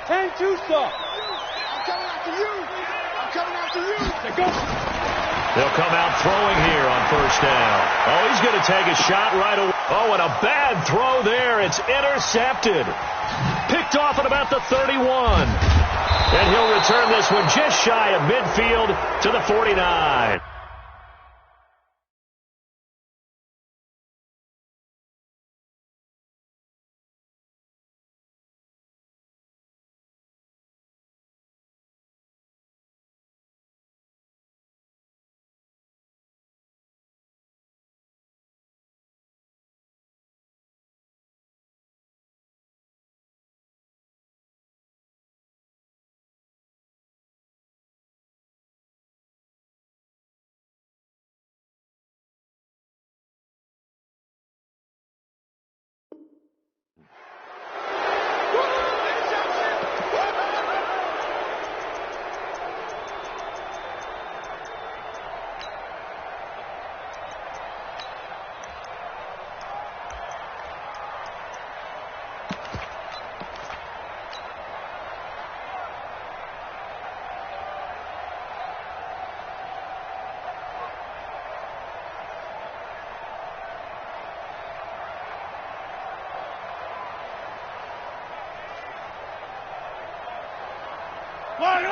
Hang too soft. I'm coming after you. I'm coming after you. Go. They'll come out throwing here on first down. Oh, he's going to take a shot right away. Oh, and a bad throw there. It's intercepted. Picked off at about the 31. And he'll return this one just shy of midfield to the 49.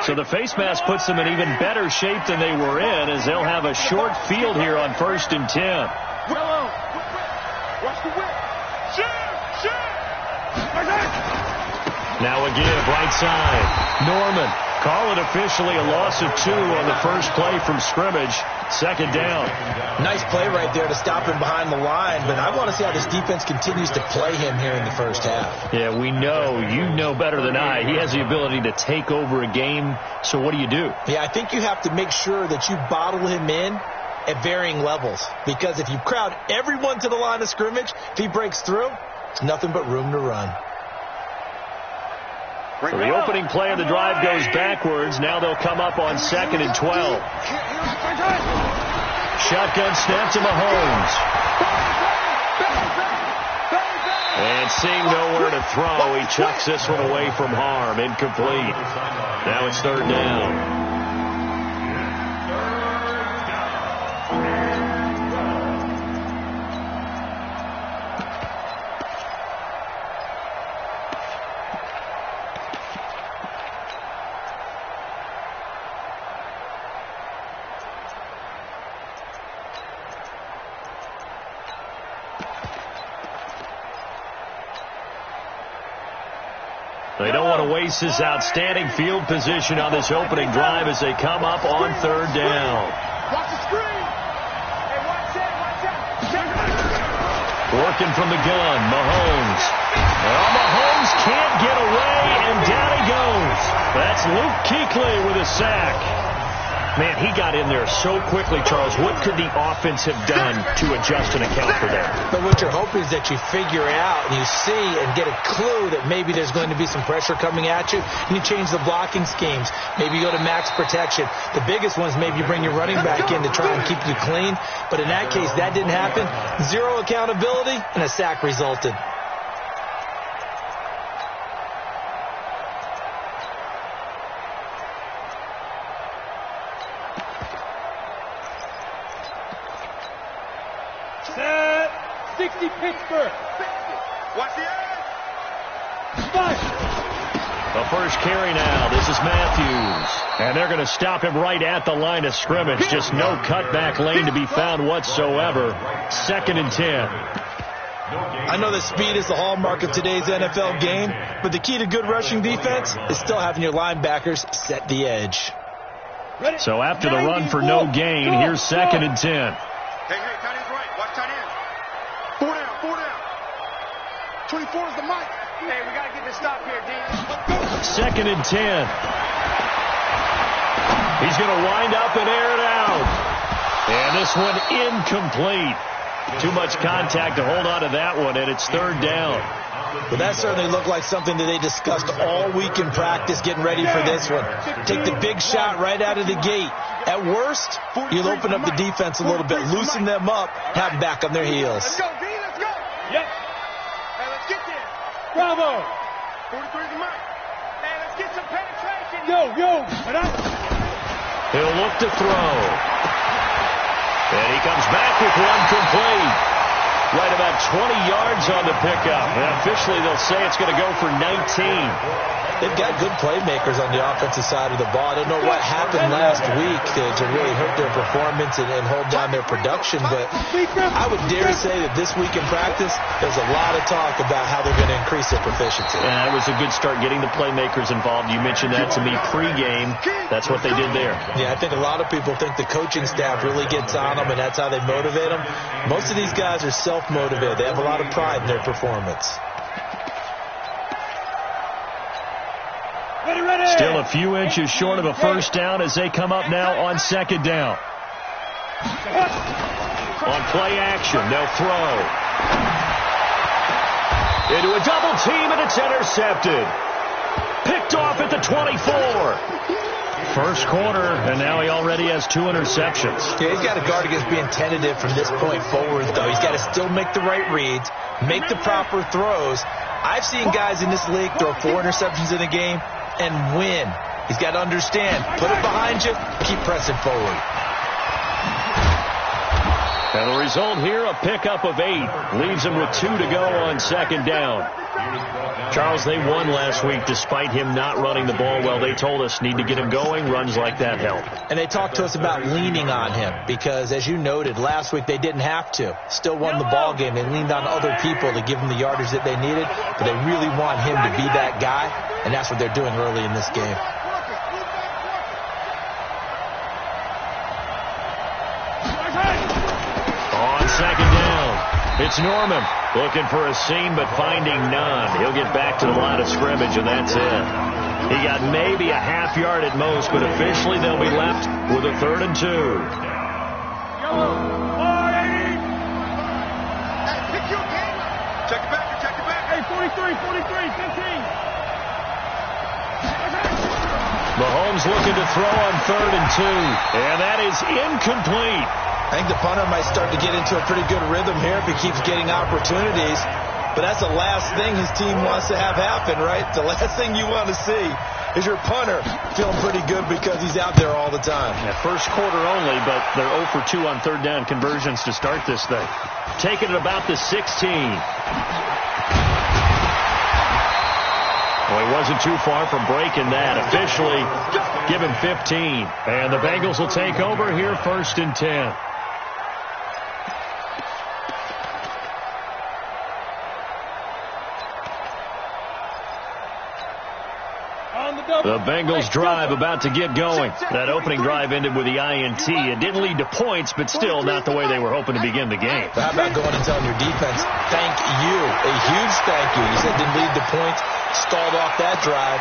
So the face mask puts them in even better shape than they were in, as they'll have a short field here on 1st and 10. Watch the whip. Shoot! Now again, right side. Norman. Call it officially a loss of 2 on the first play from scrimmage. 2nd down. Nice play right there to stop him behind the line, but I want to see how this defense continues to play him here in the first half. Yeah, we know. You know better than I. He has the ability to take over a game, so what do you do? Yeah, I think you have to make sure that you bottle him in at varying levels, because if you crowd everyone to the line of scrimmage, if he breaks through, it's nothing but room to run. So the opening play of the drive goes backwards. Now they'll come up on 2nd and 12. Shotgun snap to Mahomes. And seeing nowhere to throw, he chucks this one away from harm. Incomplete. Now it's 3rd down. They don't want to waste this outstanding field position on this opening drive as they come up on 3rd down. Watch the screen. Hey, watch that. Working from the gun, Mahomes. Well, Mahomes can't get away, and down he goes. That's Luke Kuechly with a sack. Man, he got in there so quickly, Charles. What could the offense have done to adjust and account for that? But what you're hoping is that you figure out and you see and get a clue that maybe there's going to be some pressure coming at you, and you change the blocking schemes. Maybe you go to max protection. The biggest one is maybe you bring your running back in to try and keep you clean. But in that case, that didn't happen. 0 accountability, and a sack resulted. Pittsburgh. Watch the edge. The first carry now. This is Matthews. And they're going to stop him right at the line of scrimmage. Just no cutback lane to be found whatsoever. 2nd and 10. I know that speed is the hallmark of today's NFL game, but the key to good rushing defense is still having your linebackers set the edge. So after the run for no gain, here's 2nd and 10. Hey, tight end's right. Watch tight end. 4 down. 24 is the mic. Hey, we got to get this stop here, D. 2nd and 10. He's going to wind up and air it out. And this one incomplete. Too much contact to hold on to that one, and it's 3rd down. But that certainly looked like something that they discussed all week in practice getting ready for this one. Take the big shot right out of the gate. At worst, you'll open up the defense a little bit, loosen them up, have them back on their heels. Let's go, D. Let's go. Yep. Hey, let's get there. Bravo. 43 is the mic. Hey, let's He'll look to throw. And he comes back with one complete. Right about 20 yards on the pickup. And officially, they'll say it's going to go for 19. They've got good playmakers on the offensive side of the ball. I don't know what happened last week to really hurt their performance and hold down their production, but I would dare say that this week in practice, there's a lot of talk about how they're going to increase their proficiency. That was a good start, getting the playmakers involved. You mentioned that to me pregame. That's what they did there. Yeah, I think a lot of people think the coaching staff really gets on them, and that's how they motivate them. Most of these guys are self-motivated. They have a lot of pride in their performance. Still a few inches short of a first down as they come up now on second down. On play action, they'll throw. Into a double team, and it's intercepted. Picked off at the 24. First quarter, and now he already has 2 interceptions. Yeah, he's got to guard against being tentative from this point forward, though. He's got to still make the right reads, make the proper throws. I've seen guys in this league throw 4 interceptions in a game and win. He's got to understand, put it behind you, keep pressing forward. And the result here, a pickup of 8. Leaves him with 2 to go on second down. Charles, they won last week despite him not running the ball well. They told us need to get him going. Runs like that help. And they talked to us about leaning on him because, as you noted, last week they didn't have to. Still won the ball game. They leaned on other people to give them the yardage that they needed, but they really want him to be that guy, and that's what they're doing early in this game. On second down, it's Norman looking for a seam but finding none. He'll get back to the line of scrimmage, and that's it. He got maybe a half yard at most, but officially they'll be left with a 3rd and 2. Check it back. Hey, 43, 15. Mahomes looking to throw on 3rd and 2, and that is incomplete. I think the punter might start to get into a pretty good rhythm here if he keeps getting opportunities. But that's the last thing his team wants to have happen, right? The last thing you want to see is your punter feeling pretty good because he's out there all the time. Yeah, first quarter only, but they're 0 for 2 on 3rd down conversions to start this thing. Taking it about the 16. Well, he wasn't too far from breaking that. Officially, give him 15. And the Bengals will take over here 1st and 10. The Bengals drive about to get going. That opening drive ended with the INT. It didn't lead to points, but still not the way they were hoping to begin the game. But how about going and telling your defense, thank you, a huge thank you. You said didn't lead to points, stalled off that drive.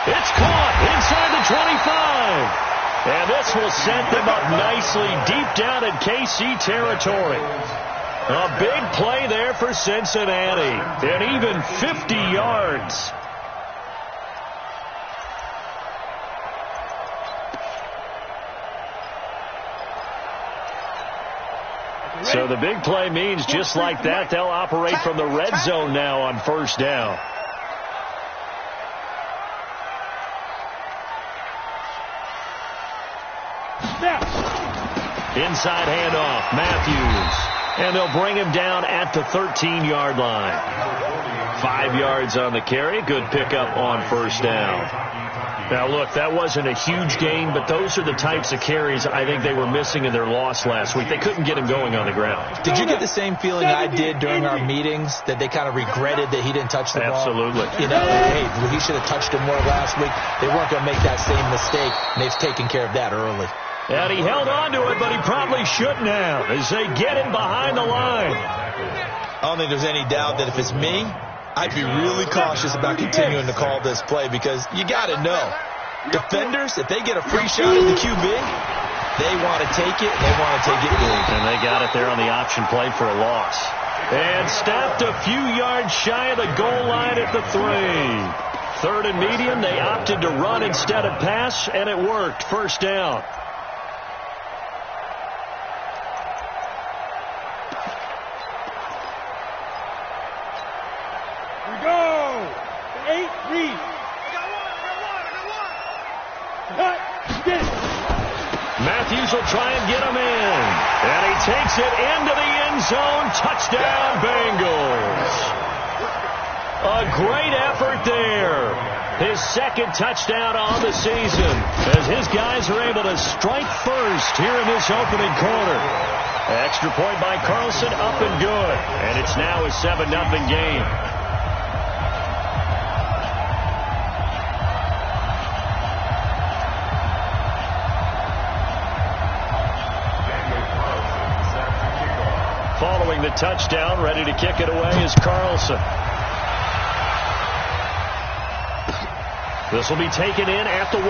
It's caught inside the 25. And this will set them up nicely deep down in KC territory. A big play there for Cincinnati. And even 50 yards. So the big play means just like that, they'll operate from the red zone now on 1st down. Inside handoff, Matthews. And they'll bring him down at the 13-yard line. 5 yards on the carry. Good pickup on 1st down. Now, look, that wasn't a huge gain, but those are the types of carries I think they were missing in their loss last week. They couldn't get him going on the ground. Did you get the same feeling I did during our meetings, that they kind of regretted that he didn't touch the ball? Absolutely. You know, hey, he should have touched him more last week. They weren't going to make that same mistake, and they've taken care of that early. And he held on to it, but he probably shouldn't have as they get him behind the line. I don't think there's any doubt that if it's me, I'd be really cautious about continuing to call this play because you got to know, defenders, if they get a free shot at the QB, they want to take it, and they want to take it big. And they got it there on the option play for a loss. And stopped a few yards shy of the goal line at the 3. 3rd and medium, they opted to run instead of pass, and it worked. 1st down. will try and get him in. And he takes it into the end zone. Touchdown, Bengals. A great effort there. His second touchdown on the season as his guys are able to strike first here in this opening quarter. Extra point by Carlson, up and good. And it's now a 7-0 game. Following the touchdown, ready to kick it away is Carlson. This will be taken in at the 1.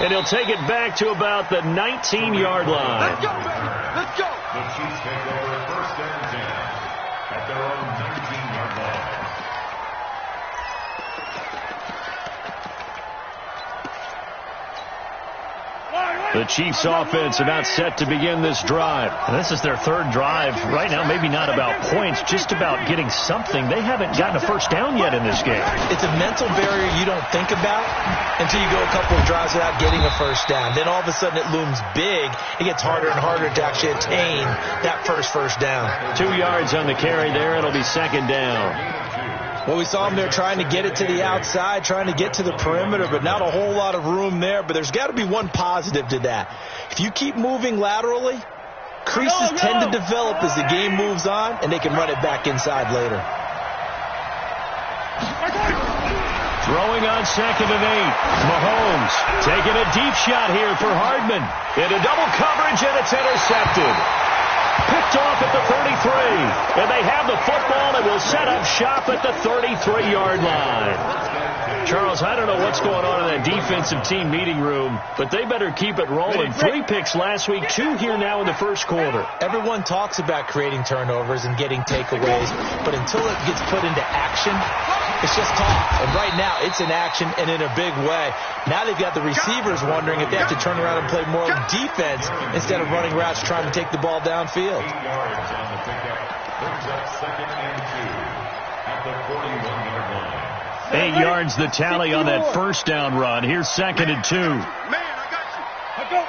And he'll take it back to about the 19-yard line. Let's go, baby. Let's go. The Chiefs take over first and 10 at their own 19-yard line. The Chiefs offense about set to begin this drive. And this is their third drive. Right now, maybe not about points, just about getting something. They haven't gotten a first down yet in this game. It's a mental barrier you don't think about until you go a couple of drives without getting a first down. Then all of a sudden it looms big. It gets harder and harder to actually attain that first down. 2 yards on the carry there. It'll be second down. Well, we saw him there trying to get it to the outside, trying to get to the perimeter, but not a whole lot of room there. But there's got to be one positive to that. If you keep moving laterally, creases tend to develop as the game moves on, and they can run it back inside later. Throwing on second and 8. Mahomes taking a deep shot here for Hardman. Into double coverage, and it's intercepted. Picked off at the 33. And they have the football and will set up shop at the 33-yard line. Charles, I don't know what's going on in that defensive team meeting room, but they better keep it rolling. 3 picks last week, 2 here now in the first quarter. Everyone talks about creating turnovers and getting takeaways, but until it gets put into action, it's just talk. And right now, it's in action and in a big way. Now they've got the receivers wondering if they have to turn around and play more defense instead of running routes trying to take the ball downfield. 8 yards on the pickup. Brings up second and 2 at the 41-yard line. 8 yards the tally on that first down run. Here's second and 2. Man, I got you. I go.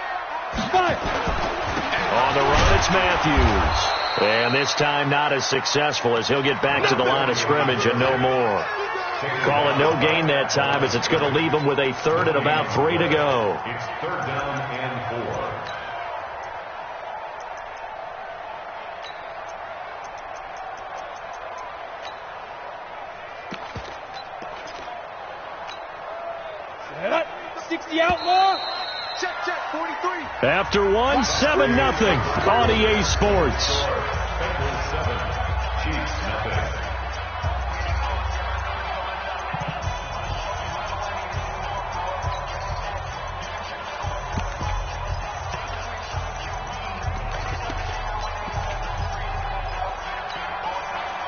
Five. On the run, it's Matthews. And this time not as successful as he'll get back to the line of scrimmage and no more. Calling no gain that time as it's going to leave him with a third and about 3 to go. It's third down and 4. Set up. 60 outlaw. Check, 43. After 1, 7-0 on EA Sports. Bengals 7, Chiefs nothing.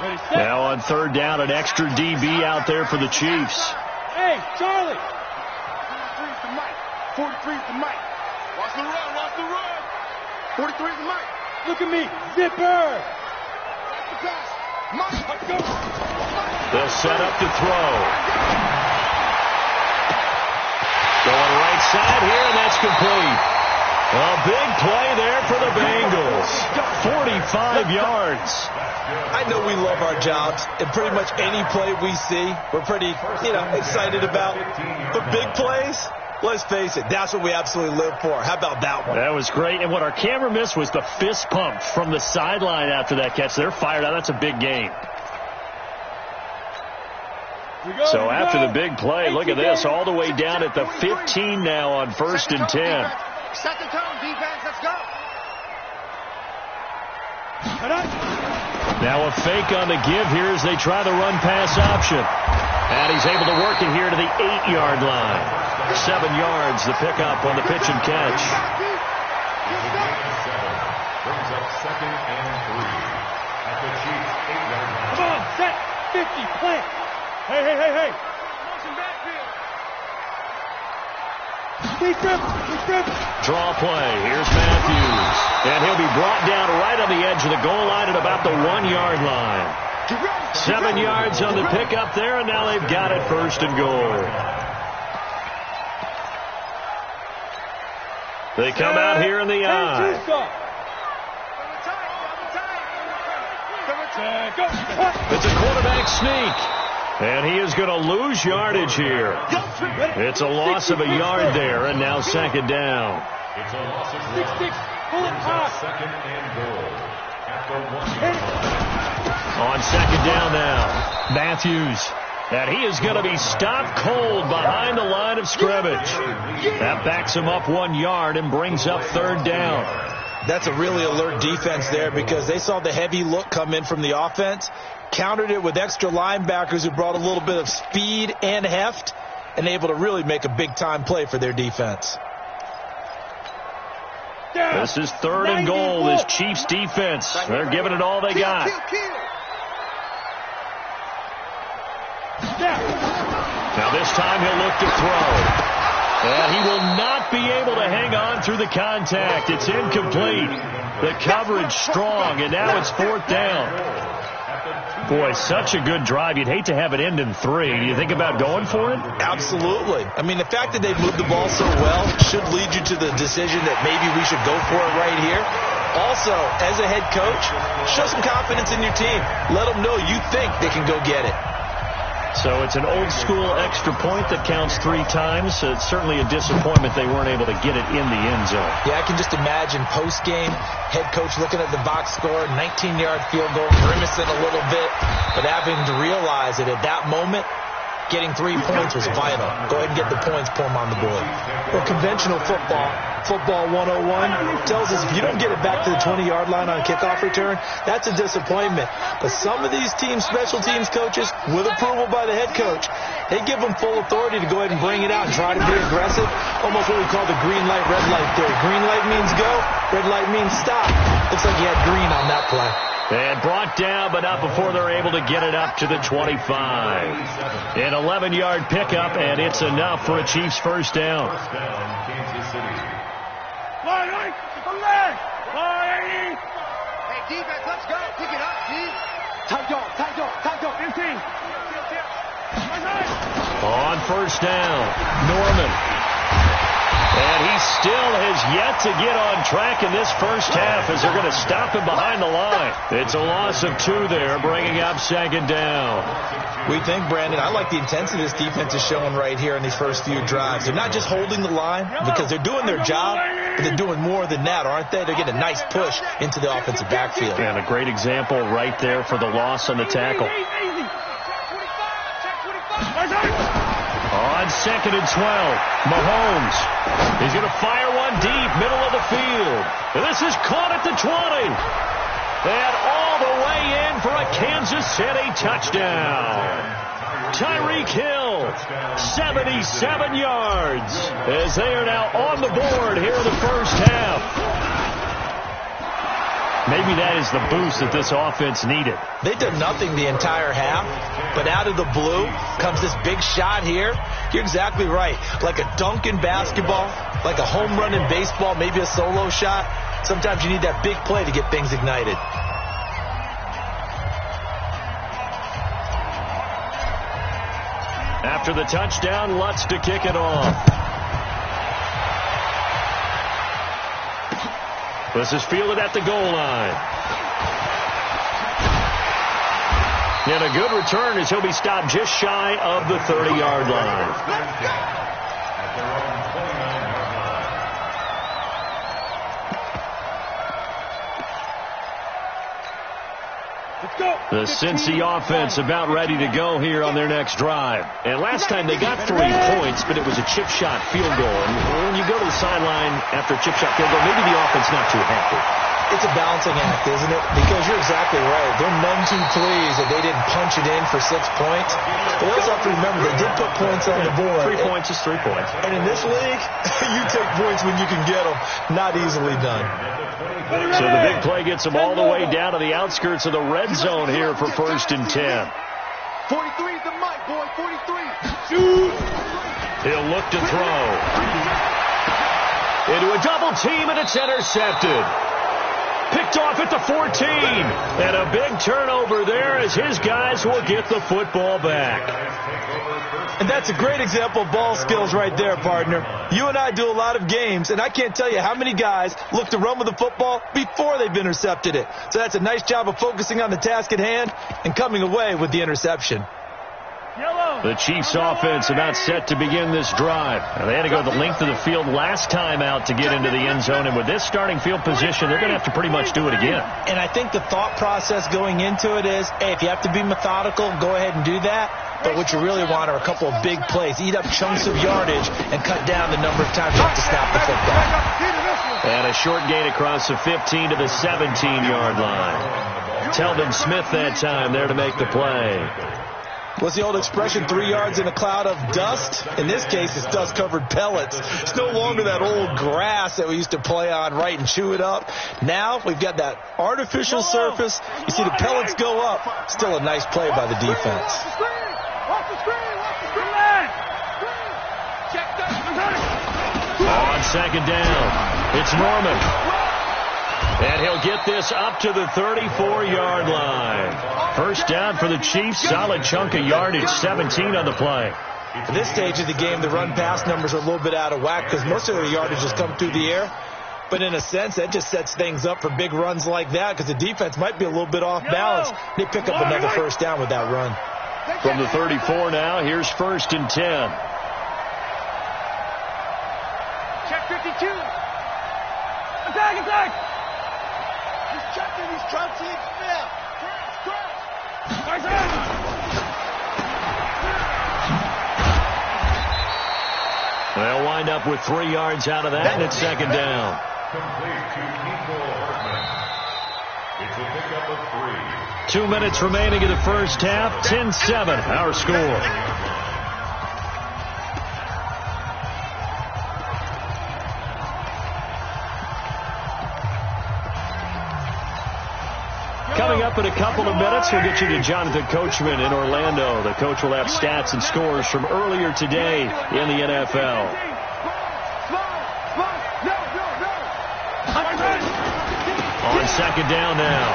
Ready, set. Now on third down, an extra DB out there for the Chiefs. Hey, Charlie. 43's the Mike. 43's the Mike. Watch the run, watch the run. 43's the Mike. Look at me. Zipper. Watch the pass. Mike. Let's go. They'll set up to throw. Going right side here, and that's complete. A big play there for the Bengals. 45 yards. I know we love our jobs, and pretty much any play we see, we're pretty, excited about. But big plays, let's face it, that's what we absolutely live for. How about that one? That was great. And what our camera missed was the fist pump from the sideline after that catch. They're fired out. That's a big game. So after the big play, look at this, all the way down at the 15 now on first and 10. Second tone, defense, let's go. Now a fake on the give here as they try the run-pass option. And he's able to work it here to the 8-yard line. 7 yards, the pickup on the pitch and catch. Brings up second and 3 at the Chiefs 8-yard line. Come on, set. 50, plant. Hey. Motion backfield. Draw play. Here's Matthews. And he'll be brought down right on the edge of the goal line at about the 1-yard line. 7 yards on the pickup there, and now they've got it first and goal. They come out here in the eye. It's a quarterback sneak. And he is going to lose yardage here. It's a loss of a yard there, and now second down. It's a loss of 6-6. Second and goal. On second down now, Matthews. And he is going to be stopped cold behind the line of scrimmage. That backs him up 1 yard and brings up third down. That's a really alert defense there because they saw the heavy look come in from the offense, countered it with extra linebackers who brought a little bit of speed and heft, and able to really make a big-time play for their defense. This is third and goal, this Chiefs defense. They're giving it all they got. Now this time he'll look to throw. And he will not be able to hang on through the contact. It's incomplete. The coverage strong, and now it's fourth down. Boy, such a good drive. You'd hate to have it end in 3. Do you think about going for it? Absolutely. I mean, the fact that they moved the ball so well should lead you to the decision that maybe we should go for it right here. Also, as a head coach, show some confidence in your team. Let them know you think they can go get it. So it's an old-school extra point that counts 3 times. So it's certainly a disappointment they weren't able to get it in the end zone. Yeah, I can just imagine post-game, head coach looking at the box score, 19-yard field goal, grimacing a little bit, but having to realize that at that moment, getting 3 points was vital. Go ahead and get the points, put them on the board. Well, conventional football 101 tells us if you don't get it back to the 20-yard line on a kickoff return, that's a disappointment. But some of these teams, special teams coaches, with approval by the head coach, they give them full authority to go ahead and bring it out and try to be aggressive. Almost what we call the green light, red light theory. Green light means go, red light means stop. Looks like you had green on that play. And brought down, but not before they're able to get it up to the 25. An 11-yard pickup, and it's enough for a Chiefs first down. Hey, defense, let's go. Pick it up, G. Tight go. 15. On first down, Norman. And he still has yet to get on track in this first half as they're going to stop him behind the line. It's a loss of 2 there, bringing up second down. We think, Brandon, I like the intensity this defense is showing right here in these first few drives. They're not just holding the line because they're doing their job, but they're doing more than that, aren't they? They're getting a nice push into the offensive backfield. And a great example right there for the loss on the tackle. On second and 12, Mahomes. He's going to fire one deep, middle of the field. This is caught at the 20. And all the way in for a Kansas City touchdown. Tyreek Hill, 77 yards, as they are now on the board here in the first half. Maybe that is the boost that this offense needed. They did nothing the entire half, but out of the blue comes this big shot here. You're exactly right. Like a dunk in basketball, like a home run in baseball, maybe a solo shot. Sometimes you need that big play to get things ignited. After the touchdown, Lutz to kick it off. This is fielded at the goal line. And a good return as he'll be stopped just shy of the 30-yard line. The Cincy offense about ready to go here on their next drive. And last time they got 3 points, but it was a chip shot field goal. And when you go to the sideline after a chip shot field goal, maybe the offense not too happy. It's a balancing act, isn't it? Because you're exactly right. They're none too pleased that they didn't punch it in for 6 points. But also have to remember, they did put points on the board. 3 points is 3 points. And in this league, you take points when you can get them. Not easily done. So the big play gets them all the way down to the outskirts of the red zone here for first and 10. 43 is the mic, boy. 43. Shoot. He'll look to throw. Into a double team, and it's intercepted. Picked Picked off at the 14. And a big turnover there as his guys will get the football back. And that's a great example of ball skills right there, partner. You and I do a lot of games, and I can't tell you how many guys look to run with the football before they've intercepted it. So that's a nice job of focusing on the task at hand and coming away with the interception. The Chiefs offense about set to begin this drive. Now, they had to go the length of the field last time out to get into the end zone, and with this starting field position, they're going to have to pretty much do it again. And I think the thought process going into it is, hey, if you have to be methodical, go ahead and do that. But what you really want are a couple of big plays. Eat up chunks of yardage and cut down the number of times you have to snap the football. And a short gain across the 15 to the 17-yard line. Telvin Smith that time there to make the play. What's the old expression, 3 yards in a cloud of dust? In this case, it's dust-covered pellets. It's no longer that old grass that we used to play on, right, and chew it up. Now we've got that artificial surface. You see the pellets go up. Still a nice play by the defense. On second down, it's Norman. And he'll get this up to the 34-yard line. First down for the Chiefs. Solid chunk of yardage, 17 on the play. At this stage of the game, the run-pass numbers are a little bit out of whack because most of the yardage has come through the air. But in a sense, that just sets things up for big runs like that because the defense might be a little bit off balance. They pick up another first down with that run. From the 34 now, here's 1st and 10. Check 52. Attack! He's checking, he's trying to take snap. They'll wind up with 3 yards out of that, and it's second down. Complete to Nico Hartman. It's a pickup of 3. 2 minutes remaining in the first half. 10-7, our score. Coming up in a couple of minutes, we'll get you to Jonathan Coachman in Orlando. The coach will have stats and scores from earlier today in the NFL. On second down now.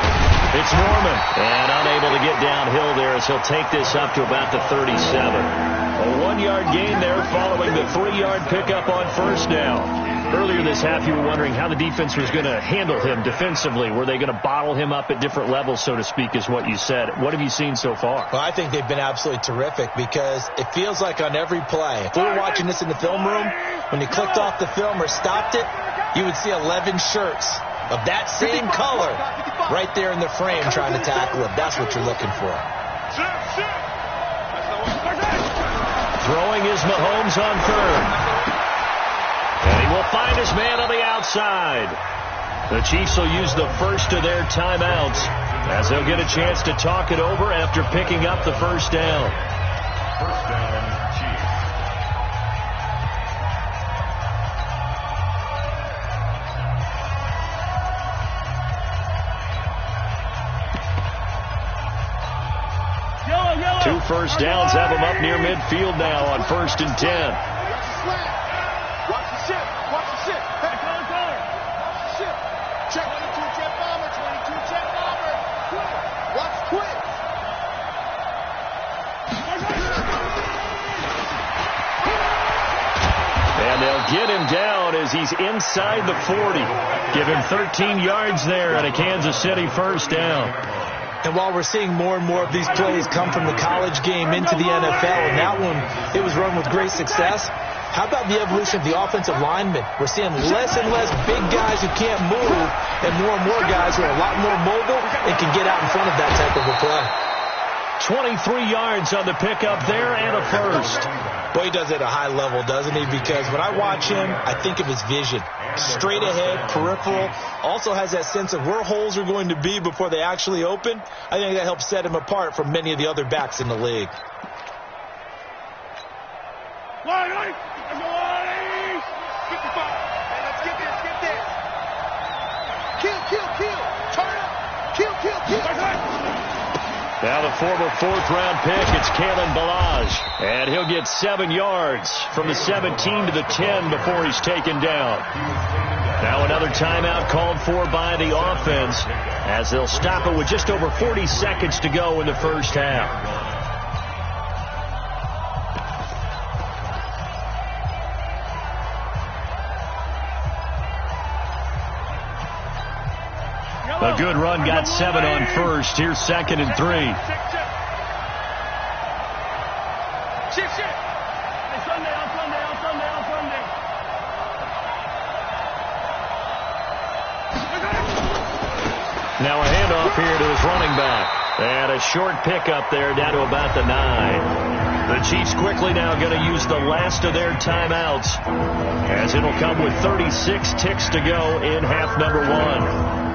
It's Norman, and unable to get downhill there as he'll take this up to about the 37. A 1-yard gain there following the 3-yard pickup on first down. Earlier this half, you were wondering how the defense was going to handle him defensively. Were they going to bottle him up at different levels, so to speak, is what you said. What have you seen so far? Well, I think they've been absolutely terrific because it feels like on every play, if we were watching this in the film room, when you clicked off the film or stopped it, you would see 11 shirts of that same color right there in the frame trying to tackle him. That's what you're looking for. Throwing is Mahomes on third. And he will find his man on the outside. The Chiefs will use the first of their timeouts as they'll get a chance to talk it over after picking up the first down. First down, Chiefs. Two first downs have them up near midfield now on 1st and 10. Watch the ship. Watch the ship. Hey, watch the ship. Check 22, check bomber. 22, check bomber. Watch quick. And they'll get him down as he's inside the 40. Give him 13 yards there and a Kansas City first down. And while we're seeing more and more of these plays come from the college game into the NFL, and that one, it was run with great success. How about the evolution of the offensive linemen? We're seeing less and less big guys who can't move and more guys who are a lot more mobile and can get out in front of that type of a play. 23 yards on the pickup there and a first. Boy, he does it at a high level, doesn't he? Because when I watch him, I think of his vision. Straight ahead, peripheral. Also has that sense of where holes are going to be before they actually open. I think that helps set him apart from many of the other backs in the league. Kill. Now the former 4th-round pick, it's Kalen Ballage. And he'll get 7 yards from the 17 to the 10 before he's taken down. Now another timeout called for by the offense as they'll stop it with just over 40 seconds to go in the first half. A good run got 7 on first. Here's 2nd and 3. Now a handoff here to his running back. And a short pickup there down to about the 9. The Chiefs quickly now going to use the last of their timeouts as it'll come with 36 ticks to go in half number 1.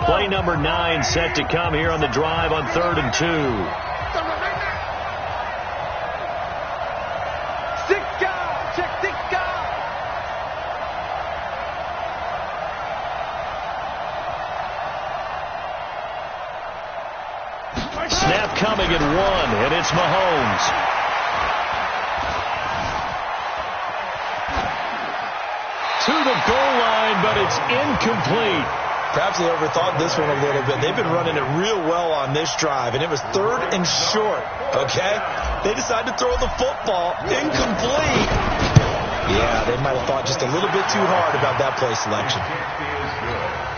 Play number 9 set to come here on the drive on 3rd and 2. Snap coming at 1, and it's Mahomes. To the goal line, but it's incomplete. Perhaps they overthought this one a little bit. They've been running it real well on this drive, and it was 3rd and short, okay? They decided to throw the football. Incomplete. Yeah, they might have thought just a little bit too hard about that play selection.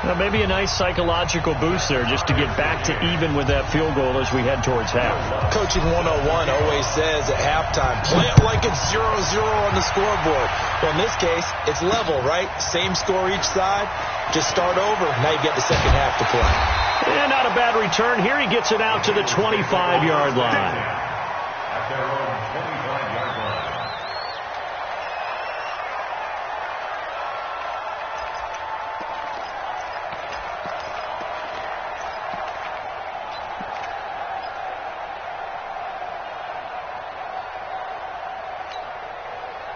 Well, maybe a nice psychological boost there just to get back to even with that field goal as we head towards half. Coaching 101 always says at halftime, play it like it's 0-0 on the scoreboard. Well, in this case, it's level, right? Same score each side. Just start over. Now you get the second half to play. And not a bad return here. He gets it out to the 25-yard line. At their own 25-yard line.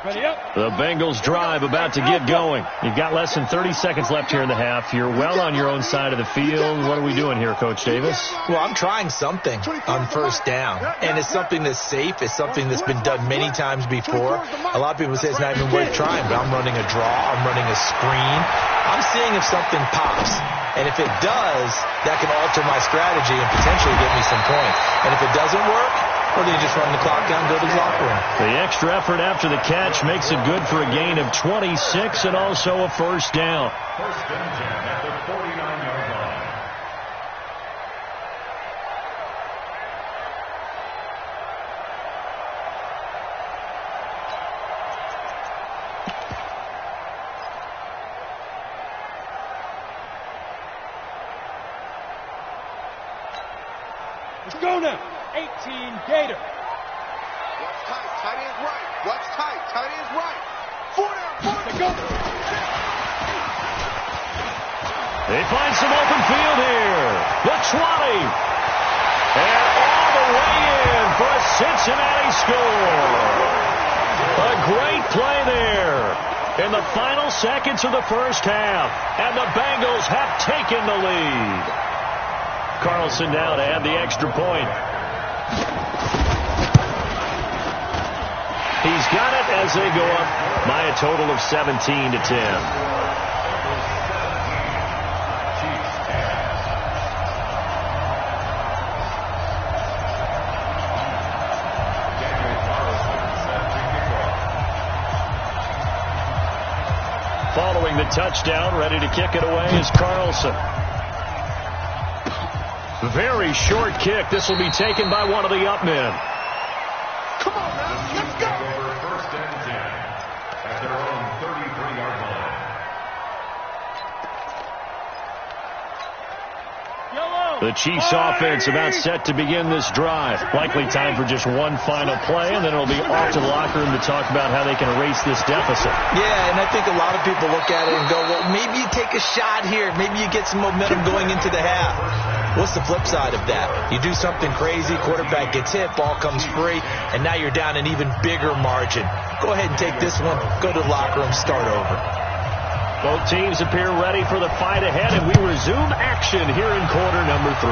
Ready up. The Bengals drive about to get going. You've got less than 30 seconds left here in the half. You're well on your own side of the field. What are we doing here, Coach Davis? Well, I'm trying something on first down, and it's something that's safe. It's something that's been done many times before. A lot of people say it's not even worth trying, but I'm running a draw. I'm running a screen. I'm seeing if something pops. And if it does, that can alter my strategy and potentially get me some points. And if it doesn't work, well, then you just run the clock down, go to the locker room. The extra effort after the catch makes it good for a gain of 26 and also a first down. First and 10 at the 49-yard line. Let's go now. 18 Gator. Watch tight. Tight end's right. Watch tight. Tight end's right. 4 down. Go. They find some open field here. The 20. And all the way in for a Cincinnati score. A great play there in the final seconds of the first half. And the Bengals have taken the lead. Carlson now to add the extra point. He's got it as they go up by a total of 17 to 10. Following the touchdown, ready to kick it away is Carlson. Very short kick. This will be taken by one of the up men. Come on now, let's go. First and 10 at their own 33-yard line. The Chiefs offense about set to begin this drive. Likely time for just one final play, and then it'll be off to the locker room to talk about how they can erase this deficit. Yeah, and I think a lot of people look at it and go, well, maybe you take a shot here. Maybe you get some momentum going into the half. What's the flip side of that? You do something crazy, quarterback gets hit, ball comes free, and now you're down an even bigger margin. Go ahead and take this one, go to the locker room, start over. Both teams appear ready for the fight ahead, and we resume action here in quarter number 3.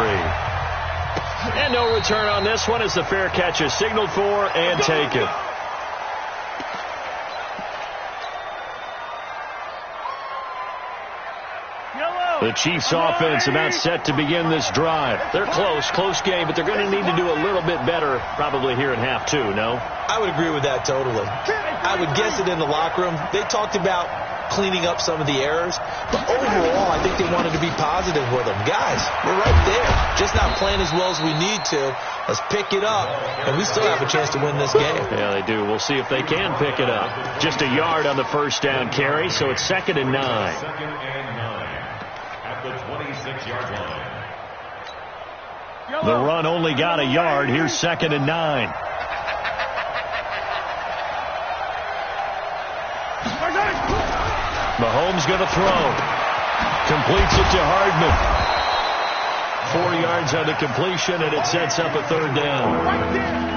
And no return on this one as the fair catch is signaled for and taken. The Chiefs offense about set to begin this drive. They're close game, but they're going to need to do a little bit better probably here in half 2, no? I would agree with that totally. I would guess it in the locker room. They talked about cleaning up some of the errors, but overall I think they wanted to be positive with them. Guys, we're right there, just not playing as well as we need to. Let's pick it up, and we still have a chance to win this game. Yeah, they do. We'll see if they can pick it up. Just a yard on the first down carry, so it's 2nd and 9. 2nd and 9 at the 26-yard line. The run only got a yard. Here's 2nd and 9. Mahomes going to throw. Completes it to Hardman. 4 yards on the completion, and it sets up a 3rd down.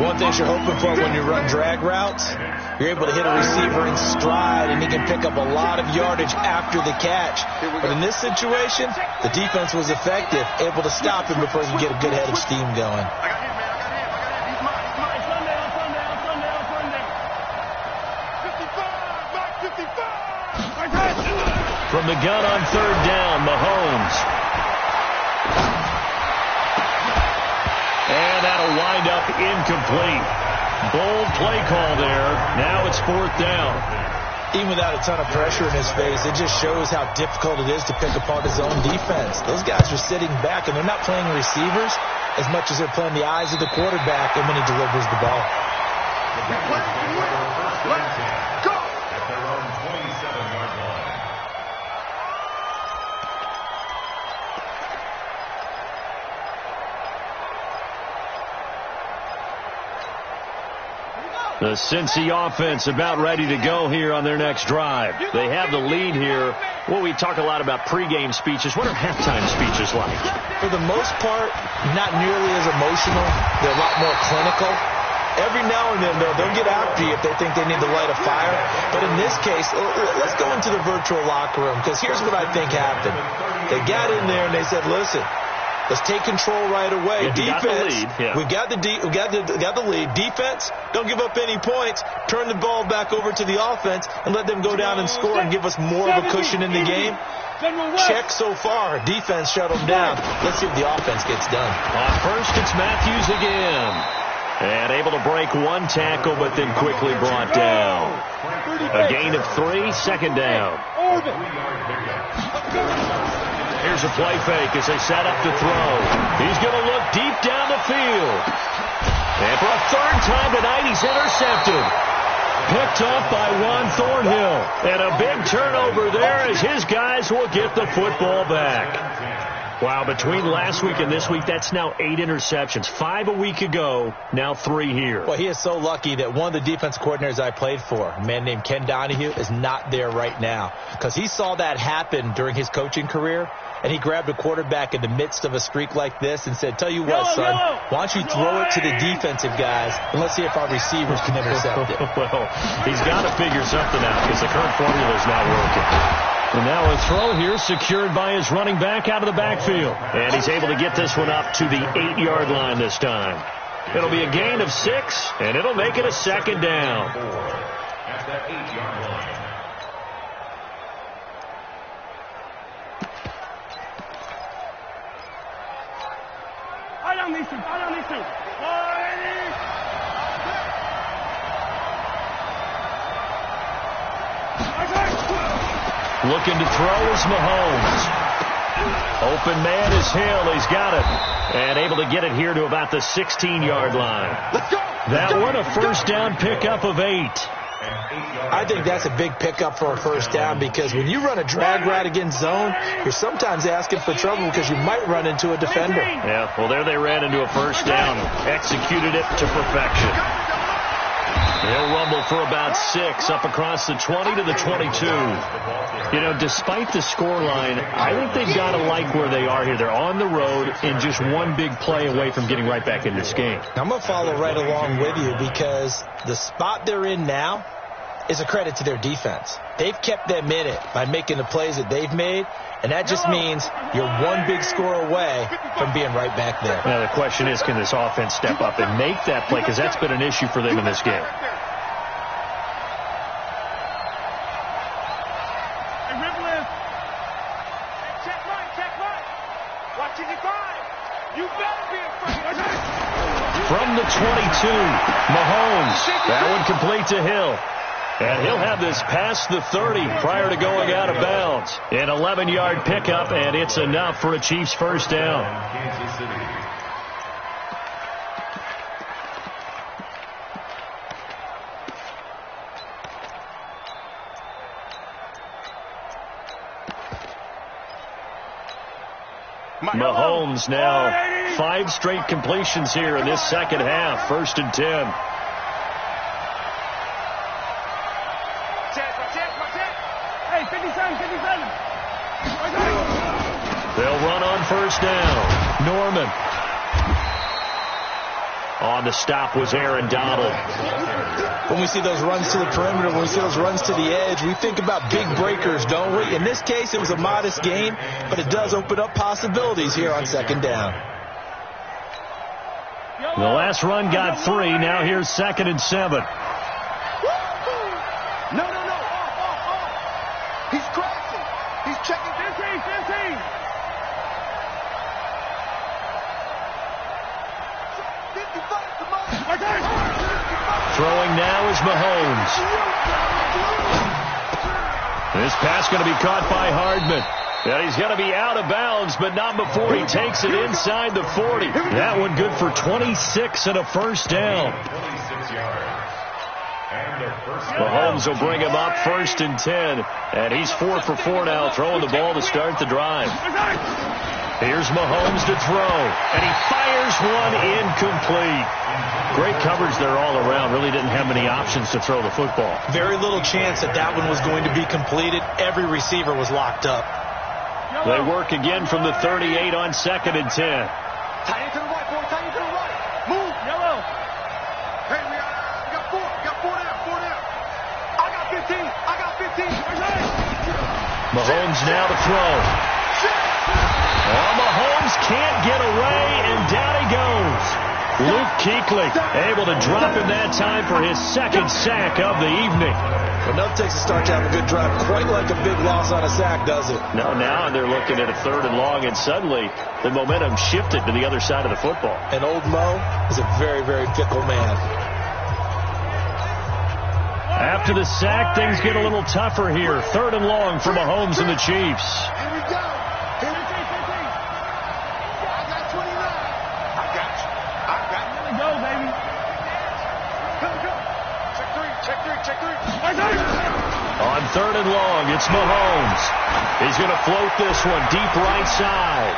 One thing you're hoping for when you run drag routes, you're able to hit a receiver in stride, and he can pick up a lot of yardage after the catch. But in this situation, the defense was effective, able to stop him before he could get a good head of steam going. From the gun on 3rd down, Mahomes. And that'll wind up incomplete. Bold play call there. Now it's 4th down. Even without a ton of pressure in his face, it just shows how difficult it is to pick apart his own defense. Those guys are sitting back, and they're not playing receivers as much as they're playing the eyes of the quarterback and when he delivers the ball. Go! At their own 27-yard line. The Cincy offense about ready to go here on their next drive. They have the lead here. Well, we talk a lot about pregame speeches. What are halftime speeches like? For the most part, not nearly as emotional. They're a lot more clinical. Every now and then, though, they'll get after you if they think they need to light a fire. But in this case, let's go into the virtual locker room, because here's what I think happened. They got in there and they said, listen, let's take control right away. Defense, we got the lead. Defense, don't give up any points. Turn the ball back over to the offense and let them go down and score and give us more of a cushion in the game. Check so far. Defense shut them down. Let's see if the offense gets done. First, it's Matthews again. And able to break one tackle, but then quickly brought down. A gain of 3, 2nd down. Here's a play fake as they set up to throw. He's going to look deep down the field. And for a 3rd time tonight, he's intercepted. Picked up by Juan Thornhill. And a big turnover there as his guys will get the football back. Wow, between last week and this week, that's now 8 interceptions. 5 a week ago, now 3 here. Well, he is so lucky that one of the defense coordinators I played for, a man named Ken Donahue, is not there right now. Because he saw that happen during his coaching career, and he grabbed a quarterback in the midst of a streak like this and said, tell you what, son, why don't you throw it to the defensive guys, and let's see if our receivers can intercept it. Well, he's got to figure something out because the current formula is not working. And now a throw here secured by his running back out of the backfield. And he's able to get this one up to the 8-yard line this time. It'll be a gain of 6, and it'll make it a 2nd down. At that 8-yard line. Looking to throw is Mahomes. Open man is Hill. He's got it. And able to get it here to about the 16-yard line. That one, a 1st down pickup of 8. I think that's a big pickup for a 1st down, because when you run a drag route against zone, you're sometimes asking for trouble because you might run into a defender. Yeah, well, there they ran into a 1st down. Executed it to perfection. He'll rumble for about 6 up across the 20 to the 22. You know, despite the scoreline, I think they've got to like where they are here. They're on the road and just one big play away from getting right back in this game. I'm going to follow right along with you because the spot they're in now is a credit to their defense. They've kept them in it by making the plays that they've made, and that just means you're one big score away from being right back there. Now, the question is, can this offense step up and make that play? Because that's been an issue for them in this game. From the 22, Mahomes. That one complete to Hill. And he'll have this past the 30 prior to going out of bounds. An 11-yard pickup, and it's enough for a Chiefs first down. Kansas City. Mahomes now 5 straight completions here in this second half. 1st and 10. They'll run on 1st down. Norman. On the stop was Aaron Donald. When we see those runs to the perimeter, when we see those runs to the edge, we think about big breakers, don't we? In this case, it was a modest gain, but it does open up possibilities here on 2nd down. The last run got 3. Now here's 2nd and 7. No. He's crossing. He's checking. 15. Throwing now is Mahomes. This pass going to be caught by Hardman. And he's going to be out of bounds, but not before he takes it inside the 40. That one good for 26 and a first down. 26 yards. Mahomes will bring him up 1st and 10. And he's 4 for 4 now, throwing the ball to start the drive. Here's Mahomes to throw. And he fires one incomplete. Great coverage there all around. Really didn't have many options to throw the football. Very little chance that one was going to be completed. Every receiver was locked up. They work again from the 38 on 2nd and 10. Tie it to the right, boy. Tie it to the right. Move. Yellow. Hey, we got 4. Got 4 down. I got 15. Mahomes now to throw. Well, Mahomes can't get away, and down he goes. Luke Kuechly able to drop him that time for his 2nd sack of the evening. Well, nothing takes a start to have a good drive quite like a big loss on a sack, does it? No, now they're looking at a 3rd and long, and suddenly the momentum shifted to the other side of the football. And old Mo is a very, very fickle man. After the sack, things get a little tougher here. 3rd and long for Mahomes and the Chiefs. Here we go. I got 29. I got you. Here we go, baby. Go. Check three. On 3rd and long, it's Mahomes. He's going to float this one deep right side.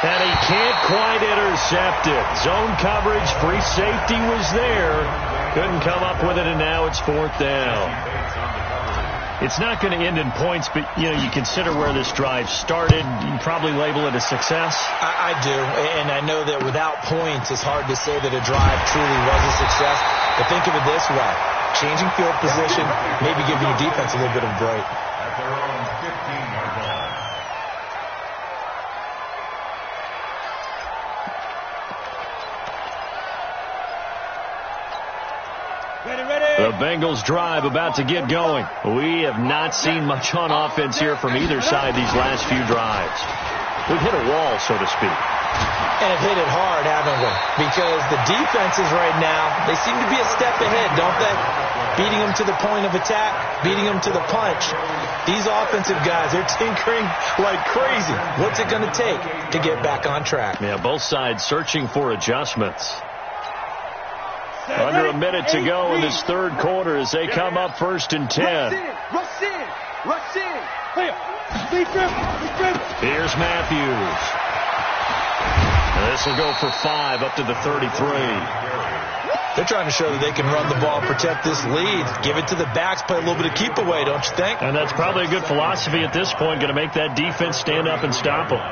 And he can't quite intercept it. Zone coverage, free safety was there. Couldn't come up with it, and now it's 4th down. It's not going to end in points, but, you consider where this drive started. You probably label it a success. I do, and I know that without points, it's hard to say that a drive truly was a success. But think of it this way. Changing field position, maybe giving your defense a little bit of a break. At their own 15-yard line. The Bengals drive about to get going. We have not seen much on offense here from either side these last few drives. We've hit a wall, so to speak. And have hit it hard, haven't we? Because the defenses right now, they seem to be a step ahead, don't they? Beating them to the point of attack, beating them to the punch. These offensive guys, they're tinkering like crazy. What's it going to take to get back on track? Yeah, both sides searching for adjustments. Under a minute to go in this 3rd quarter as they come up 1st and 10. Rush in. Here's Matthews. This will go for 5 up to the 33. They're trying to show that they can run the ball, protect this lead, give it to the backs, play a little bit of keep away, don't you think? And that's probably a good philosophy at this point, going to make that defense stand up and stop them.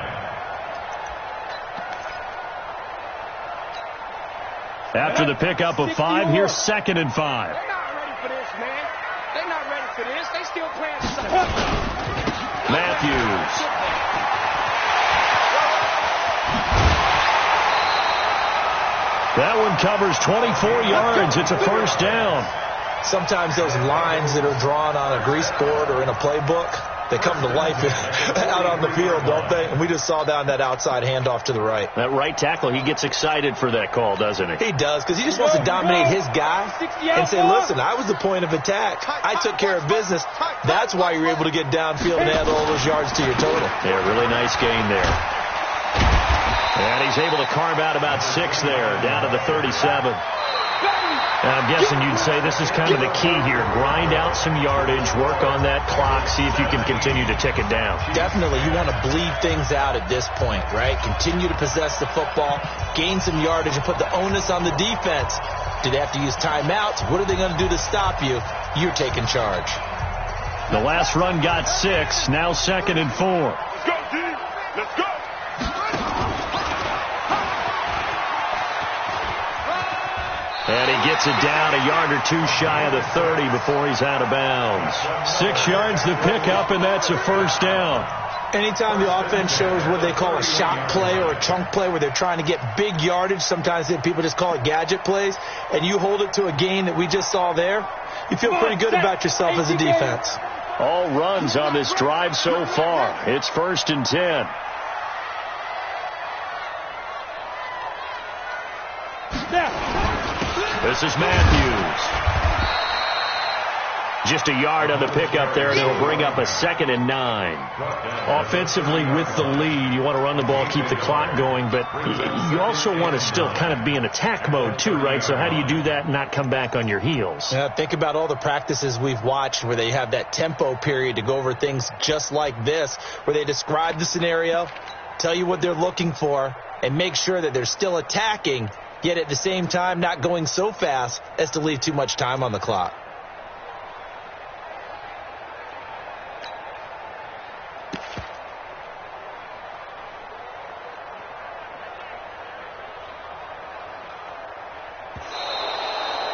After the pickup of 5, here's 2nd and 5. They're not ready for this, man. They're not ready for this. They still playing. Matthews. That one covers 24 yards. It's a first down. Sometimes those lines that are drawn on a grease board or in a playbook, they come to life out on the field, don't they? And we just saw down that outside handoff to the right. That right tackle, he gets excited for that call, doesn't he? He does, because he just wants to dominate his guy and say, listen, I was the point of attack. I took care of business. That's why you're able to get downfield and add all those yards to your total. Yeah, really nice gain there. And he's able to carve out about 6 there, down to the 37. I'm guessing you'd say this is kind of the key here. Grind out some yardage, work on that clock, see if you can continue to tick it down. Definitely. You want to bleed things out at this point, right? Continue to possess the football, gain some yardage, and put the onus on the defense. Do they have to use timeouts? What are they going to do to stop you? You're taking charge. The last run got 6, now 2nd and 4. Let's go, D. Let's go. And he gets it down a yard or 2 shy of the 30 before he's out of bounds. 6 yards to pick up, and that's a first down. Anytime the offense shows what they call a shot play or a chunk play where they're trying to get big yardage, sometimes people just call it gadget plays, and you hold it to a gain that we just saw there, you feel pretty good about yourself as a defense. All runs on this drive so far. It's 1st and 10. This is Matthews. Just a yard on the pickup there, and it'll bring up a 2nd and 9. Offensively with the lead, you want to run the ball, keep the clock going, but you also want to still kind of be in attack mode too, right? So how do you do that and not come back on your heels? Yeah, think about all the practices we've watched where they have that tempo period to go over things just like this, where they describe the scenario, tell you what they're looking for, and make sure that they're still attacking, yet at the same time not going so fast as to leave too much time on the clock.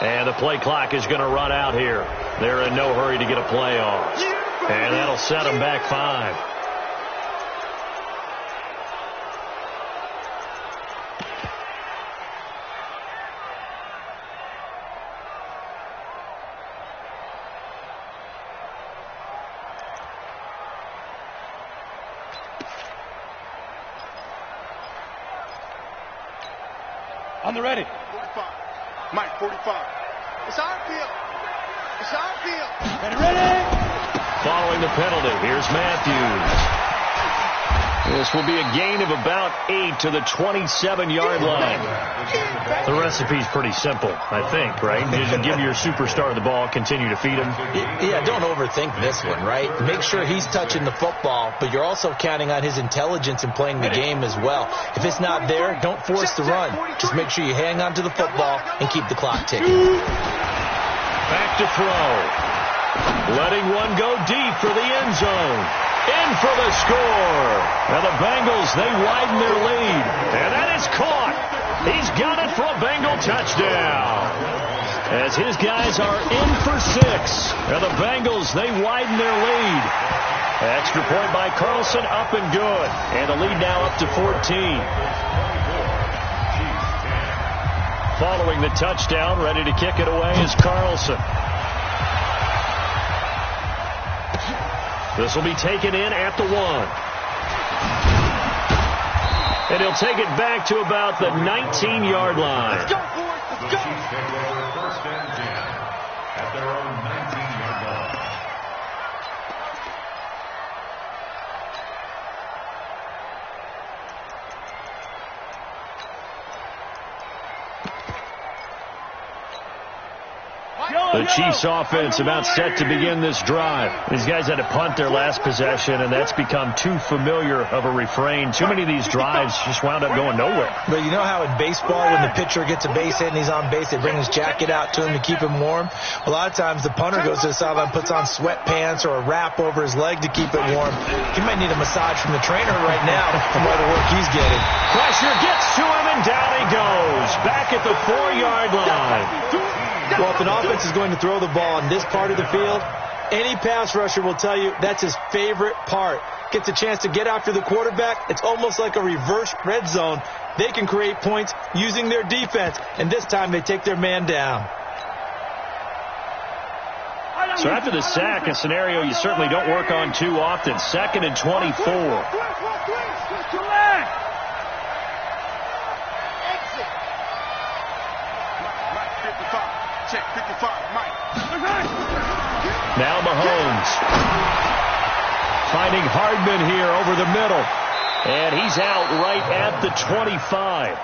And the play clock is going to run out here. They're in no hurry to get a play off. And that'll set them back 5. On the ready. 45. Mike, 45. It's our field. It's our field. Ready. Following the penalty, here's Matthews. This will be a gain of about 8 to the 27-yard line. The recipe's pretty simple, I think, right? You give your superstar the ball, continue to feed him. Yeah, don't overthink this one, right? Make sure he's touching the football, but you're also counting on his intelligence in playing the game as well. If it's not there, don't force the run. Just make sure you hang on to the football and keep the clock ticking. Back to throw. Letting one go deep for the end zone. In for the score. And the Bengals, they widen their lead. And that is caught. He's got it for a Bengal touchdown. As his guys are in for 6. And the Bengals, they widen their lead. Extra point by Carlson, up and good. And the lead now up to 14. Following the touchdown, ready to kick it away is Carlson. This will be taken in at the 1. And he'll take it back to about the 19-yard line. Let's go, boys. Let's go. Chiefs take over 1st and 10 at their own 19-yard line. Go The Chiefs offense about set to begin this drive. These guys had to punt their last possession, and that's become too familiar of a refrain. Too many of these drives just wound up going nowhere. But you know how in baseball, when the pitcher gets a base hit and he's on base, they bring his jacket out to him to keep him warm? A lot of times the punter goes to the sideline, puts on sweatpants or a wrap over his leg to keep it warm. He might need a massage from the trainer right now from all the work he's getting. Pressure gets to him, and down he goes. Back at the 4-yard line. Well, if an offense is going to throw the ball in this part of the field, any pass rusher will tell you that's his favorite part. Gets a chance to get after the quarterback. It's almost like a reverse red zone. They can create points using their defense, and this time they take their man down. So after the sack, a scenario you certainly don't work on too often. 2nd and 24. Now Mahomes finding Hardman here over the middle. And he's out right at the 25.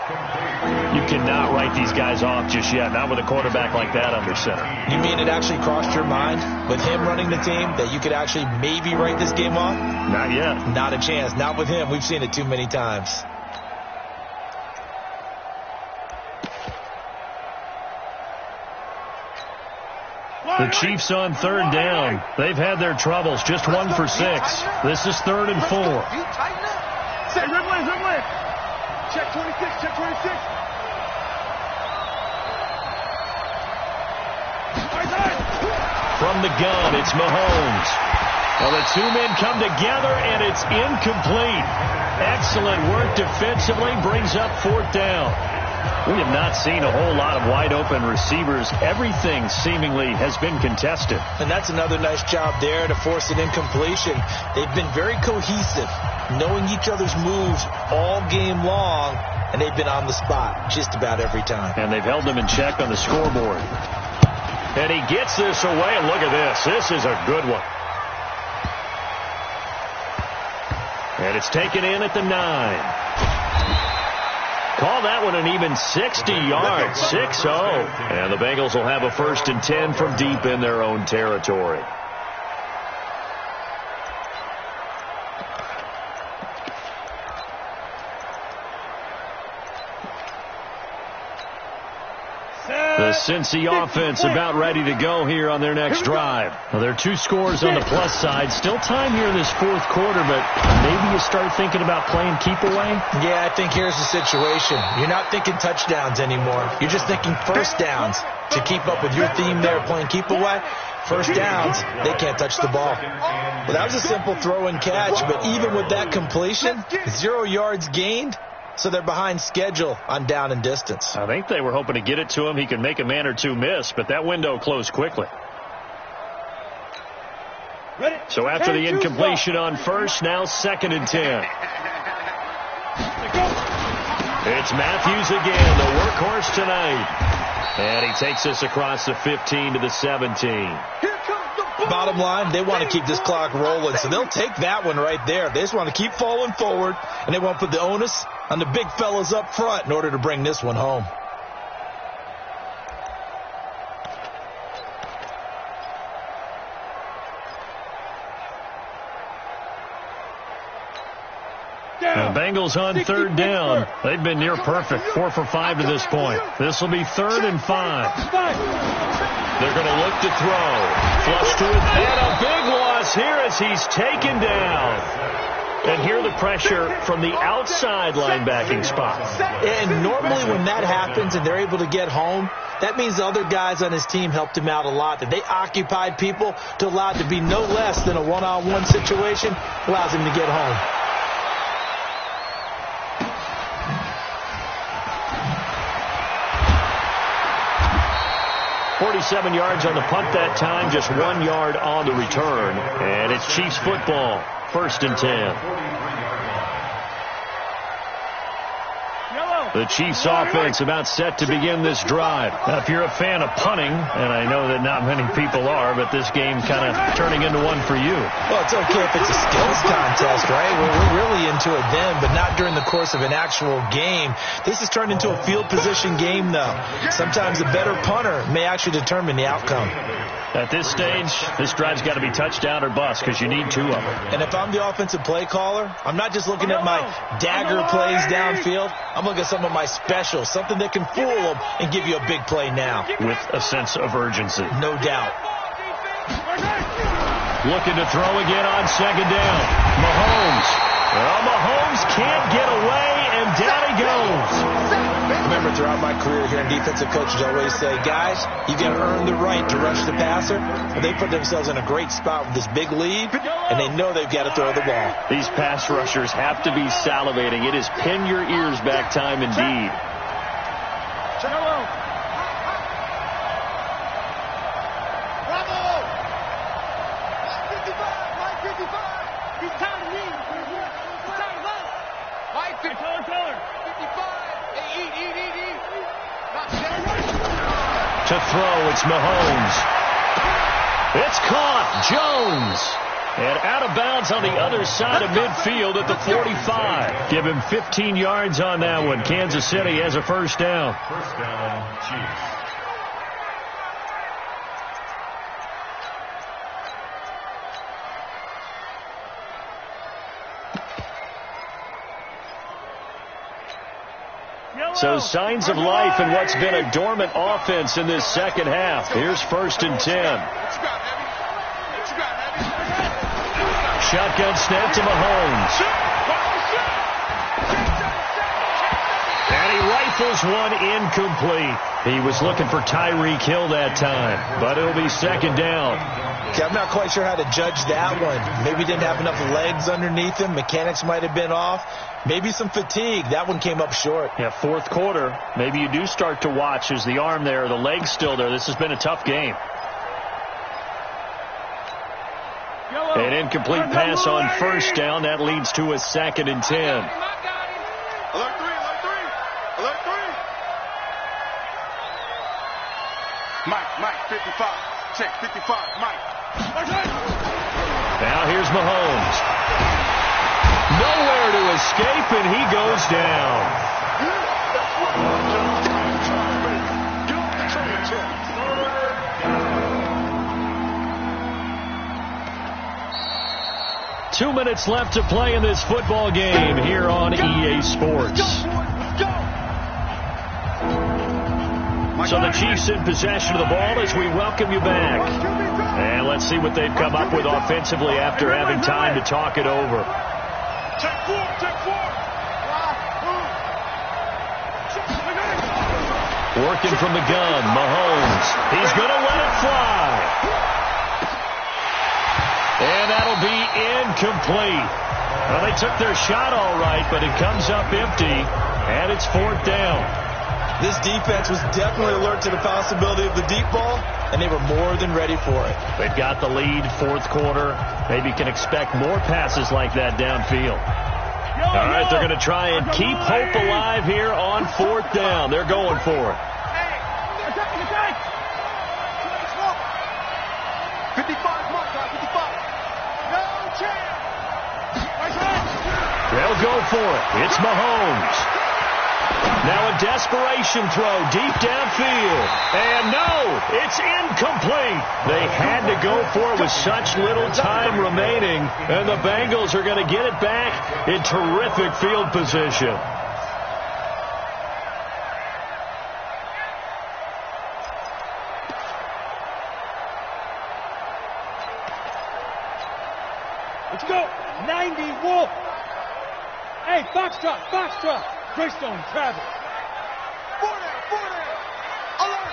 You cannot write these guys off just yet, not with a quarterback like that under center. You mean it actually crossed your mind with him running the team that you could actually maybe write this game off? Not yet. Not a chance. Not with him. We've seen it too many times. The Chiefs on 3rd down. They've had their troubles. Just 1 for 6. This is 3rd and 4. Say, Ridley. Check 26, check 26. From the gun, it's Mahomes. Well, the two men come together, and it's incomplete. Excellent work defensively, brings up 4th down. We have not seen a whole lot of wide-open receivers. Everything seemingly has been contested. And that's another nice job there to force an incompletion. They've been very cohesive, knowing each other's moves all game long, and they've been on the spot just about every time. And they've held them in check on the scoreboard. And he gets this away, and look at this. This is a good one. And it's taken in at the 9. Call that one an even 60 yards, 6-0. And the Bengals will have a 1st and 10 from deep in their own territory. The Cincy offense about ready to go here on their next drive. Well, there are 2 scores on the plus side. Still time here in this 4th quarter, but maybe you start thinking about playing keep away? Yeah, I think here's the situation. You're not thinking touchdowns anymore. You're just thinking first downs. To keep up with your theme there, playing keep away, first downs, they can't touch the ball. Well, that was a simple throw and catch, but even with that completion, 0 yards gained. So they're behind schedule on down and distance. I think they were hoping to get it to him. He could make a man or two miss, but that window closed quickly. So after the incompletion on 1st, now 2nd and 10. It's Matthews again, the workhorse tonight. And he takes us across the 15 to the 17. Bottom line, they want to keep this clock rolling, so they'll take that one right there. They just want to keep falling forward, and they want to put the onus on the big fellas up front in order to bring this one home. The Bengals on 3rd down. They've been near perfect, 4 for 5 to this point. This will be 3rd and 5. They're going to look to throw. Flush to it. And a big loss here as he's taken down. And here the pressure from the outside linebacking spot. And normally when that happens and they're able to get home, that means the other guys on his team helped him out a lot. That they occupied people to allow it to be no less than a one-on-one situation allows him to get home. 47 yards on the punt that time, just 1 yard on the return. And it's Chiefs football, 1st and 10. Yellow. The Chiefs offense about set to begin this drive. Now, if you're a fan of punting, and I know that not many people are, but this game kind of turning into one for you. Well, it's okay if it's a skills contest, right? We're really into it then, but not during the course of an actual game. This has turned into a field position game, though. Sometimes a better punter may actually determine the outcome. At this stage, this drive's got to be touchdown or bust because you need two of them. And if I'm the offensive play caller, I'm not just looking at my dagger plays downfield. I'm looking at some of my specials, something that can fool them and give you a big play now. With a sense of urgency. No doubt. Looking to throw again on second down. Mahomes. Well, Mahomes can't get away, and down he goes. Remember, throughout my career here in defensive coaches always say, guys, you got to earn the right to rush the passer. Well, they put themselves in a great spot with this big lead, and they know they've got to throw the ball. These pass rushers have to be salivating. It is pin your ears back time indeed. To throw, it's Mahomes. It's caught. Jones. And out of bounds on the other side of midfield at the 45. Give him 15 yards on that one. Kansas City has a first down. First down, Chiefs. So signs of life in what's been a dormant offense in this second half. Here's 1st and 10. Shotgun snap to Mahomes. And he rifles one incomplete. He was looking for Tyreek Hill that time, but it'll be second down. Okay, I'm not quite sure how to judge that one. Maybe didn't have enough legs underneath him. Mechanics might have been off. Maybe some fatigue. That one came up short. Yeah, fourth quarter. Maybe you do start to watch as the arm there, the leg's still there. This has been a tough game. An incomplete pass on first down. That leads to a 2nd and 10. Alert 3, alert 3, alert 3. Mike, 55. Check, 55, Mike. Now here's Mahomes. Nowhere to escape, and he goes down. 2 minutes left to play in this football game here on EA Sports. So the Chiefs in possession of the ball as we welcome you back. And let's see what they've come up with offensively after having time to talk it over. Working from the gun, Mahomes. He's going to let it fly. And that'll be incomplete. Well, they took their shot all right, but it comes up empty, and it's 4th down. This defense was definitely alert to the possibility of the deep ball, and they were more than ready for it. They've got the lead, fourth quarter. Maybe can expect more passes like that downfield. All right, they're going to try and keep hope alive here on 4th down. They're going for it. 55, Mark, 55. No chance. They'll go for it. It's Mahomes. Now a desperation throw deep downfield. And no, it's incomplete. They had to go for it with such little time remaining. And the Bengals are going to get it back in terrific field position. Let's go. 90 Wolf. Hey, Foxtrot. Greystone, Travis. 4 down. Alert.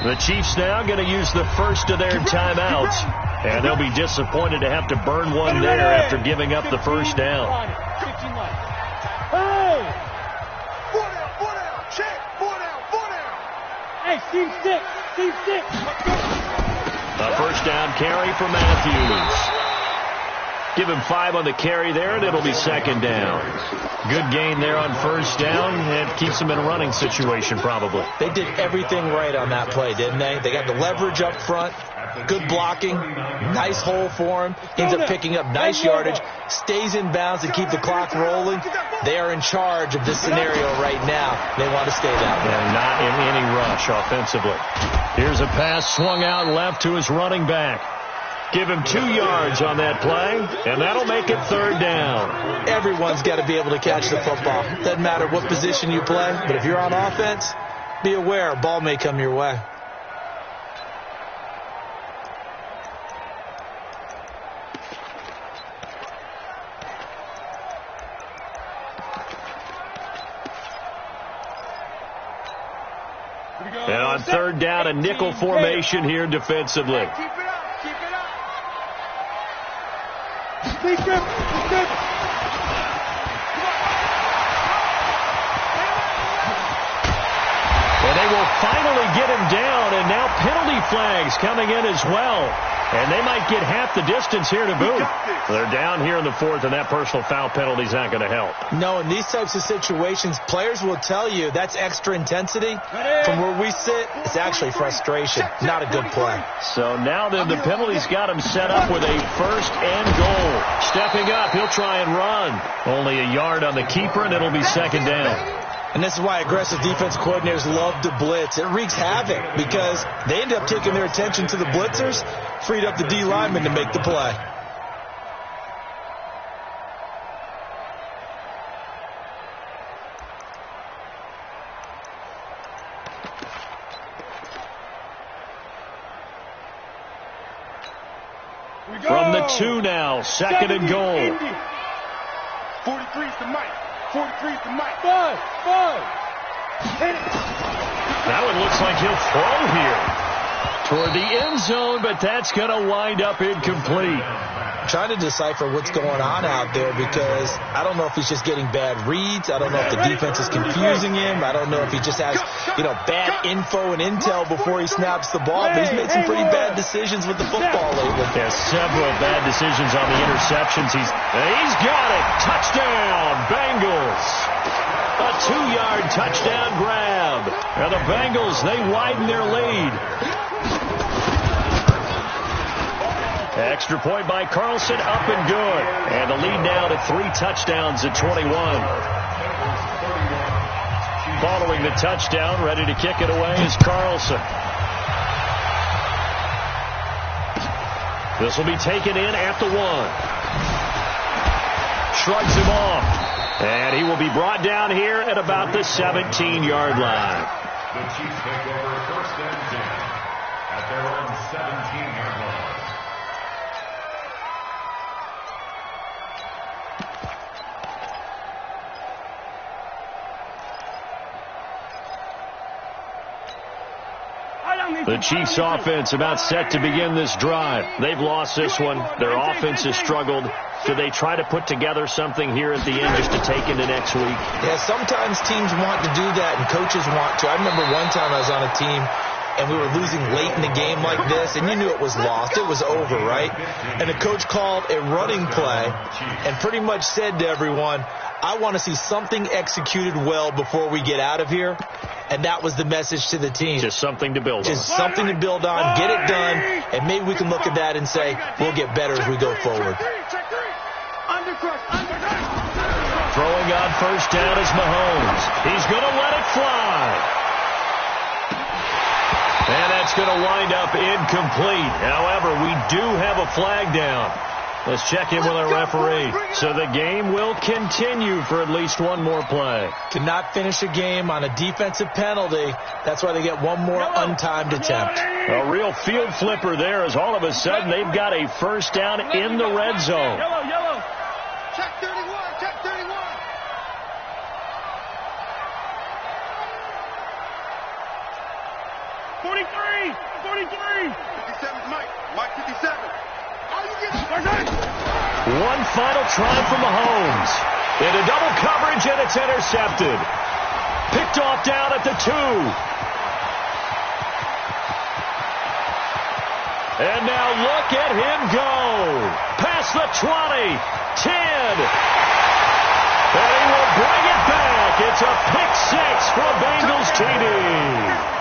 The Chiefs now going to use the first of their timeouts. And they'll be disappointed to have to burn one there after giving up the first down. 15 left. Hey! 4 down. Check. 4 down. Hey, Steve 6. A first down carry for Matthews. Give him 5 on the carry there, and it'll be second down. Good gain there on first down. It keeps them in a running situation, probably. They did everything right on that play, didn't they? They got the leverage up front, good blocking, nice hole for him. Ends up picking up nice yardage, stays in bounds to keep the clock rolling. They are in charge of this scenario right now. They want to stay that way. And not in any rush offensively. Here's a pass swung out left to his running back. Give him 2 yards on that play, and that'll make it third down. Everyone's got to be able to catch the football. Doesn't matter what position you play, but if you're on offense, be aware a ball may come your way. And on third down, a nickel formation here defensively. Big grip. And they will finally get him down, and now penalty flags coming in as well. And they might get half the distance here to boot. They're down here in the 4th, and that personal foul penalty is not going to help. No, in these types of situations, players will tell you that's extra intensity. From where we sit, it's actually frustration, not a good play. So now then the penalty's got him set up with a first and goal. Stepping up, he'll try and run. Only a yard on the keeper, and it'll be second down. And this is why aggressive defense coordinators love to blitz. It wreaks havoc because they end up taking their attention to the blitzers, freed up the D lineman to make the play. From the 2 now, second and goal. 43's the mic. 43's the mic. 5. Hit it. That one looks like he'll throw here toward the end zone, but that's going to wind up incomplete. Trying to decipher what's going on out there because I don't know if he's just getting bad reads. I don't know if the defense is confusing him. I don't know if he just has, bad info and intel before he snaps the ball. But he's made some pretty bad decisions with the football lately. Yeah, several bad decisions on the interceptions. He's got it. Touchdown, Bengals. A 2-yard touchdown grab. Now the Bengals, they widen their lead. Extra point by Carlson, up and good. And the lead now to 3 touchdowns at 21. Following the touchdown, ready to kick it away is Carlson. This will be taken in at the 1. Shrugs him off. And he will be brought down here at about the 17-yard line. The Chiefs take over first and 10 at their own 17-yard line. The Chiefs offense about set to begin this drive. They've lost this one. Their offense has struggled. Do they try to put together something here at the end just to take into next week? Yeah, sometimes teams want to do that and coaches want to. I remember one time I was on a team and we were losing late in the game like this, and you knew it was lost. It was over, right? And the coach called a running play and pretty much said to everyone, I want to see something executed well before we get out of here. And that was the message to the team. Just something to build on. Just something to build on, get it done, and maybe we can look at that and say, we'll get better as we go forward. Throwing on first down is Mahomes. He's going to let it fly. And that's going to wind up incomplete. However, we do have a flag down. Let's check in with our referee. So the game will continue for at least one more play. To not finish a game on a defensive penalty, that's why they get one more untimed attempt. A real field flipper there as all of a sudden they've got a first down in the red zone. Yellow. Check 31. Check 31. Mike 57. One final try from Mahomes. Into double coverage, and it's intercepted. Picked off down at the 2. And now look at him go. Pass past the 20, 10. And he will bring it back. It's a pick six for a Bengals TD.